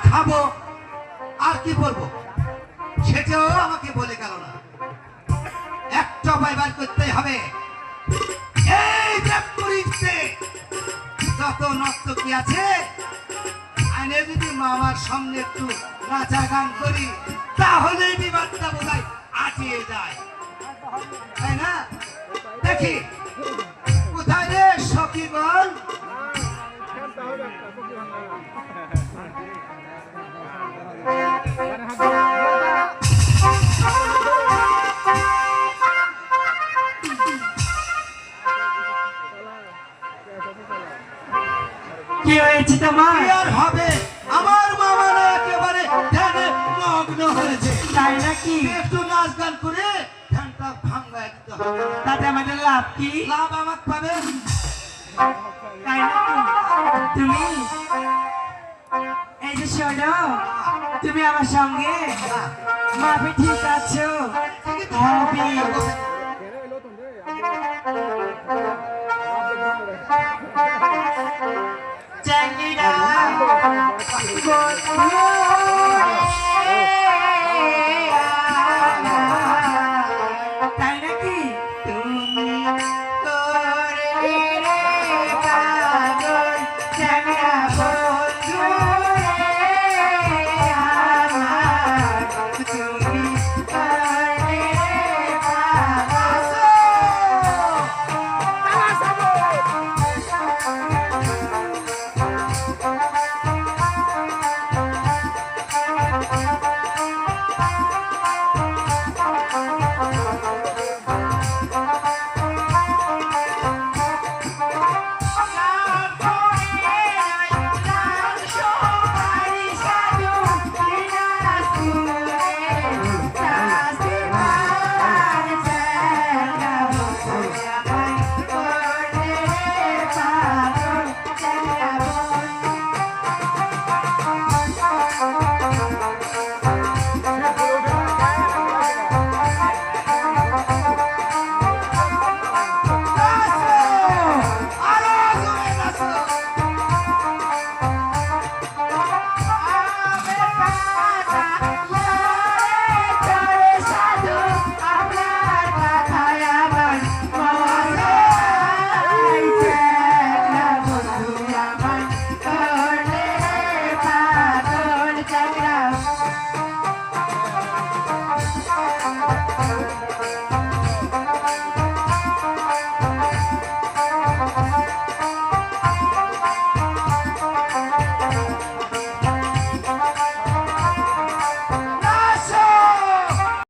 খাবো আর কি করবো সেটাও আমাকে বলে গেল না। একটা উপায় বার করতেই হবে। এই দেবপুরীতে যত নর্তকী আছে আইনে যদি মামার সামনে একটু নাচা গান করি তাহলেই বিবাদটা বোধহয় আটিয়ে যায়, তাই না? দেখি কোথায় রে সখী বল। কি হয়েছে তোমার? কি আর হবে, আমার মামারা একেবারে ধ্যানে মগ্ন হয়েছে। তাই নাকি? একটু নাচ গান করে ধ্যানটা ভাঙায় দিতে হবে। তাতে আমাদের লাভ কি? লাভ আমার পাবে। তাই নাকি? তুমি এই যে শোনো, তুমি আমার সঙ্গে মাপে ঠিক আছো? হবি চ্যাংড়া তাই নাকি? তুমি করে রে পাগল চ্যাংড়া বন্ধু রে আমার, তুমি করে রে পাগল।